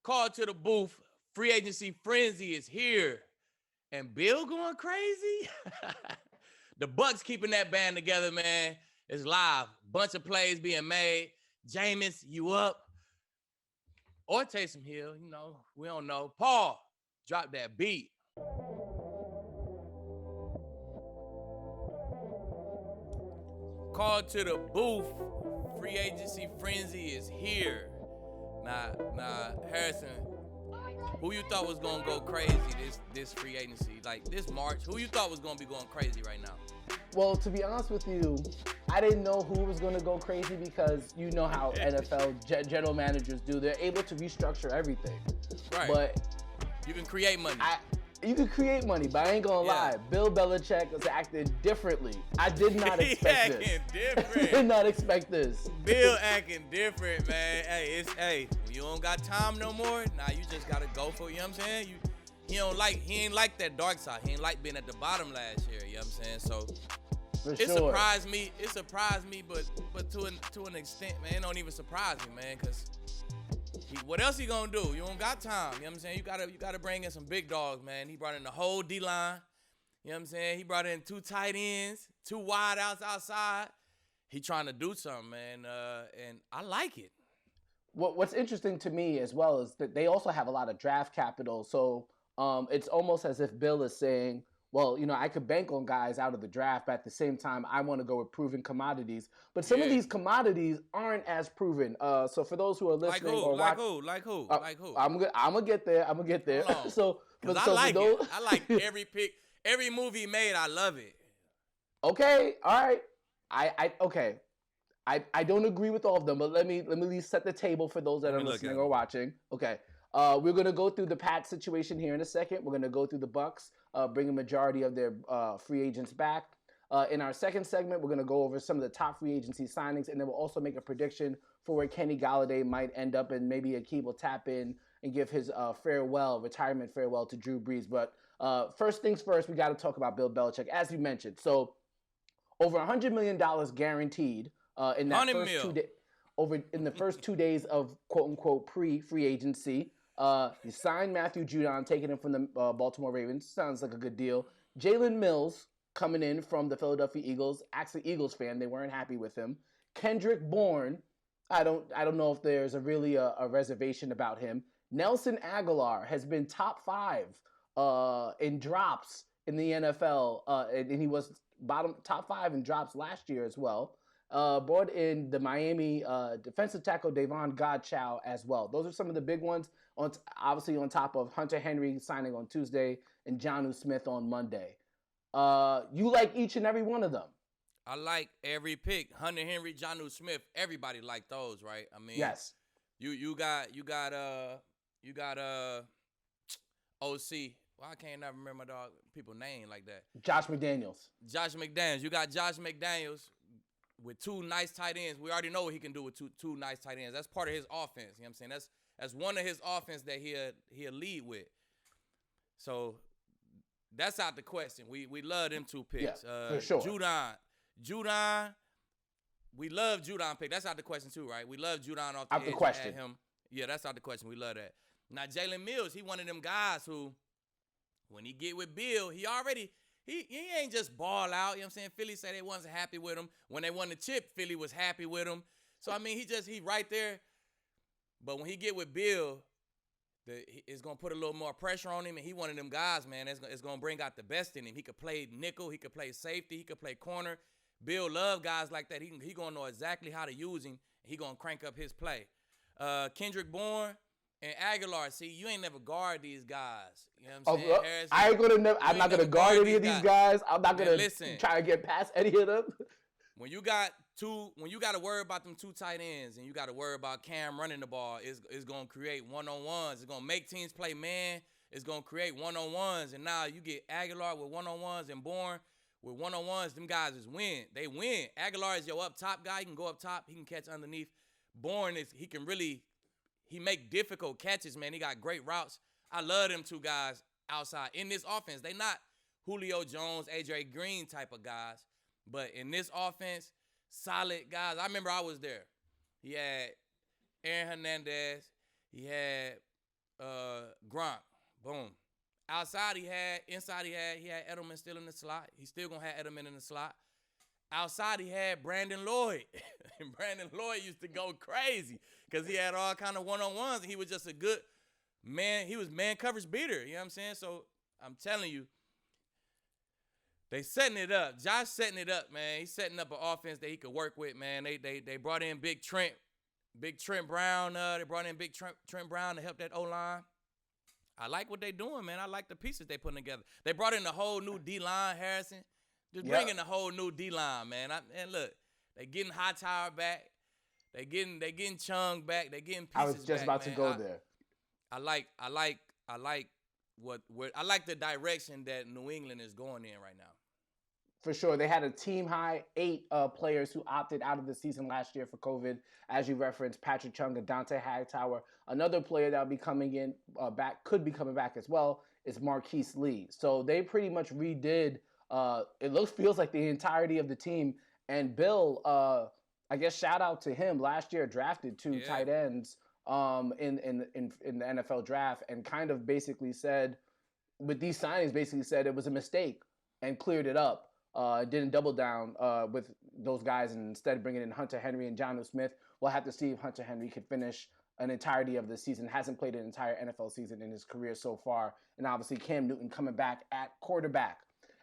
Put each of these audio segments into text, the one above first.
Call to the booth. Free agency frenzy is here. And Bill going crazy? The Bucs keeping that band together, man. It's live. Bunch of plays being made. Jameis, you up? Or Taysom Hill, we don't know. Paul, drop that beat. Call to the booth. Free agency frenzy is here. Now, Harrison, who you thought was gonna go crazy this free agency, like this March? Who you thought was gonna be going crazy right now? Well, to be honest with you, I didn't know who was going to go crazy because you know how NFL general managers do. They're able to restructure everything. Right. But you can create money. You can create money, but I ain't going to lie. Bill Belichick was acting differently. I did not expect this. Different. I did not expect this. Bill acting different, man. Hey, when you don't got time no more, now you just got to go for it, you know what I'm saying? He ain't like that dark side. He ain't like being at the bottom last year, you know what I'm saying? So surprised me. It surprised me, but to an extent, man, it don't even surprise me, man, because what else he gonna do? You don't got time, you know what I'm saying? You gotta bring in some big dogs, man. He brought in the whole D-line, you know what I'm saying? He brought in 2 tight ends, 2 wide outs outside. He trying to do something, man, and I like it. What's interesting to me as well is that they also have a lot of draft capital, so it's almost as if Bill is saying, well, I could bank on guys out of the draft, but at the same time, I want to go with proven commodities. But some of these commodities aren't as proven. So for those who are listening like who? I'm gonna get there. So because I like it. I like every pick, every movie he made. I love it. Okay, all right. Okay. I don't agree with all of them, but let me at least set the table for those that are listening or watching. Okay. We're going to go through the Pats situation here in a second. We're going to go through the Bucs, bring a majority of their free agents back. In our second segment, we're going to go over some of the top free agency signings, and then we'll also make a prediction for where Kenny Golladay might end up, and maybe Aqib will tap in and give his retirement farewell to Drew Brees. But first things first, we got to talk about Bill Belichick, as you mentioned. So over $100 million guaranteed in that in the first 2 days of quote-unquote pre-free agency. You signed Matthew Judon, taking him from the Baltimore Ravens. Sounds like a good deal. Jalen Mills coming in from the Philadelphia Eagles. Actually, Eagles fan. They weren't happy with him. Kendrick Bourne. I don't know if there's a reservation about him. Nelson Agholor has been top 5 in drops in the NFL, and he was top 5 in drops last year as well. Brought in the Miami defensive tackle Davon Godchow as well. Those are some of the big ones, obviously on top of Hunter Henry signing on Tuesday and Jonnu Smith on Monday. You like each and every one of them? I like every pick. Hunter Henry, Jonnu Smith, everybody like those, right? I mean, yes. You got OC. Well, I can't never remember people's name like that. Josh McDaniels. You got Josh McDaniels with 2 nice tight ends. We already know what he can do with two nice tight ends. That's part of his offense. You know what I'm saying? That's one of his offense that he'll lead with. So that's out the question. We love them 2 picks. Yeah, for sure. Judon. We love Judon pick. That's out the question too, right? We love Judon off the edge. Question. Him. Yeah, that's out the question. We love that. Now Jalen Mills, he one of them guys who, when he get with Bill, he ain't just ball out. You know what I'm saying? Philly say they wasn't happy with him. When they won the chip, Philly was happy with him. So, I mean, he right there. But when he get with Bill, it's going to put a little more pressure on him. And he one of them guys, man, it's going to bring out the best in him. He could play nickel. He could play safety. He could play corner. Bill love guys like that. He going to know exactly how to use him. He going to crank up his play. Kendrick Bourne and Agholor, see, you ain't never guard these guys. You know what I'm saying? Harrison, I'm not gonna guard any of these guys. I'm not gonna try to get past any of them. When you got to worry about them 2 tight ends and you got to worry about Cam running the ball, it's gonna create one-on-ones. It's gonna make teams play man. It's gonna create one-on-ones, and now you get Agholor with one-on-ones and Bourne with one-on-ones. Them guys win. They win. Agholor is your up top guy. He can go up top. He can catch underneath. Bourne he make difficult catches, man. He got great routes. I love them 2 guys outside. In this offense, they not Julio Jones, A.J. Green type of guys. But in this offense, solid guys. I remember I was there. He had Aaron Hernandez. He had Gronk. Boom. Inside he had Edelman still in the slot. He's still gonna have Edelman in the slot. Outside he had Brandon Lloyd. And Brandon Lloyd used to go crazy because he had all kind of one-on-ones, and he was just a good man. He was man coverage beater. You know what I'm saying? So I'm telling you, they setting it up. Josh setting it up, man. He's setting up an offense that he could work with, man. They brought in Big Trent Brown. They brought in Big Trent Brown to help that O-line. I like what they doing, man. I like the pieces they putting together. They brought in a whole new D-line, Harrison. Just bringing a whole new D-line, man. And look, they getting Hightower back. They getting Chung back. They getting pieces back. I was just about to go there. I like the direction that New England is going in right now. For sure. They had a team high 8 players who opted out of the season last year for COVID. As you referenced, Patrick Chung and Dante Hightower. Another player that will be coming in could be coming back as well, is Marquise Lee. So they pretty much redid, feels like the entirety of the team. And Bill, I guess shout out to him, last year drafted 2 tight ends in the NFL draft, and kind of basically said, with these signings, basically said it was a mistake and cleared it up. Didn't double down with those guys, and instead bringing in Hunter Henry and Jonnu Smith. We'll have to see if Hunter Henry can finish an entirety of the season. Hasn't played an entire NFL season in his career so far. And obviously Cam Newton coming back at quarterback.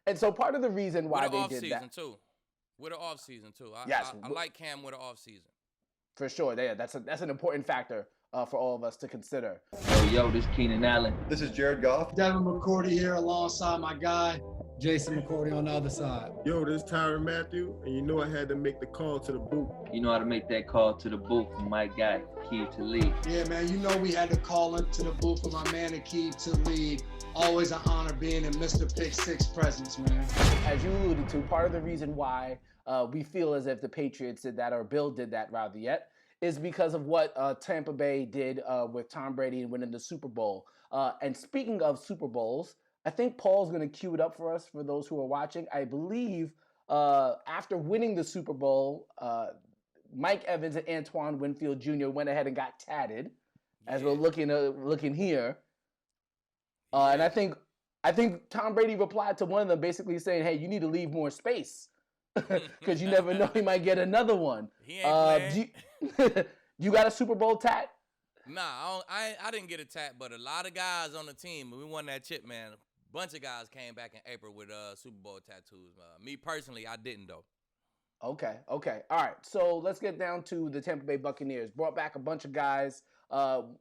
And so part of the reason why they did that. With an offseason, too. I like Cam with an offseason. For sure. Yeah, that's an important factor for all of us to consider. Yo, this is Keenan Allen. This is Jared Goff. Devin McCourty here alongside my guy, Jason McCourty on the other side. Yo, this is Tyrann Mathieu, and you know I had to make the call to the booth. You know how to make that call to the booth from my guy, Aqib Talib. Yeah, man, you know we had to call into the booth with my man, Aqib Talib. Always an honor being in Mr. Pick 6 presence, man. As you alluded to, part of the reason why we feel as if the Patriots did that, or Bill did that rather yet, is because of what Tampa Bay did with Tom Brady and winning the Super Bowl. And speaking of Super Bowls, I think Paul's going to cue it up for us, for those who are watching. I believe after winning the Super Bowl, Mike Evans and Antoine Winfield Jr. went ahead and got tatted, as we're looking here. And I think Tom Brady replied to one of them basically saying, hey, you need to leave more space because you never know, he might get another one. He ain't you got a Super Bowl tat? Nah, I didn't get a tat, but a lot of guys on the team, when we won that chip, man, a bunch of guys came back in April with Super Bowl tattoos. Me personally, I didn't, though. Okay. All right, so let's get down to the Tampa Bay Buccaneers. Brought back a bunch of guys,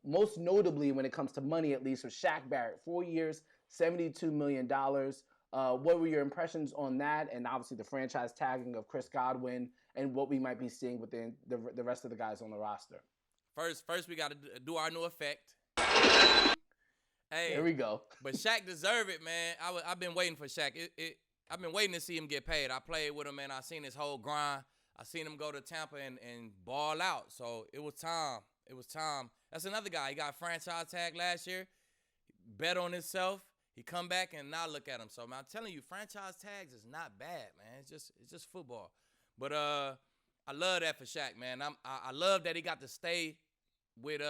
most notably when it comes to money, at least, was Shaq Barrett. 4 years, $72 million. What were your impressions on that, and obviously the franchise tagging of Chris Godwin, and what we might be seeing within the rest of the guys on the roster? First we got to do our new effect. Hey, here we go. But Shaq deserve it, man. I've been waiting for Shaq. I've been waiting to see him get paid. I played with him, man. I seen his whole grind. I seen him go to Tampa and ball out. So it was time. That's another guy. He got franchise tag last year. Bet on himself. He come back and now look at him. So man, I'm telling you, franchise tags is not bad, man. It's just football. But I love that for Shaq, man. I love that he got to stay with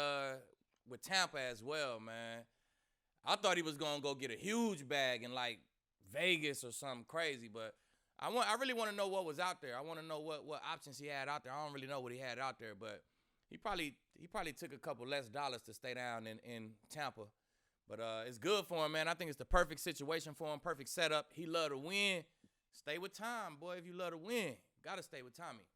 Tampa as well, man. I thought he was gonna go get a huge bag in like Vegas or something crazy, but I really want to know what was out there. I want to know what options he had out there. I don't really know what he had out there, but he probably took a couple less dollars to stay down in Tampa. But it's good for him, man. I think it's the perfect situation for him, perfect setup. He love to win. Stay with Tom, boy. If you love to win, gotta stay with Tommy.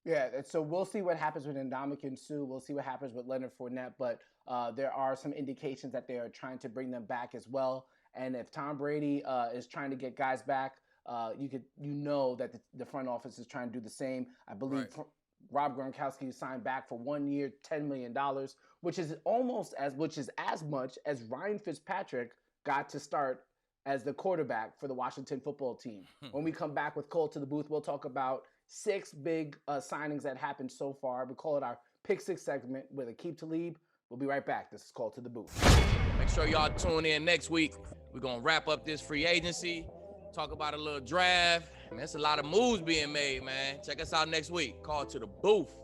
Yeah, so we'll see what happens with Ndamukong Suh. We'll see what happens with Leonard Fournette, but there are some indications that they are trying to bring them back as well. And if Tom Brady is trying to get guys back, you know that the front office is trying to do the same. I believe Rob Gronkowski signed back for 1 year, $10 million, which is as much as Ryan Fitzpatrick got to start as the quarterback for the Washington football team. When we come back with Call to the Booth, we'll talk about 6 big signings that happened so far. We call it our Pick 6 segment with Aqib Talib. We'll be right back. This is Call to the Booth. Make sure y'all tune in next week. We're going to wrap up this free agency, talk about a little draft. Man, there's a lot of moves being made, man. Check us out next week. Call to the Booth.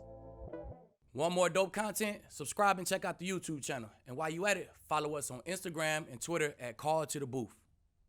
Want more dope content? Subscribe and check out the YouTube channel. And while you at it, follow us on Instagram and Twitter at Call to the Booth.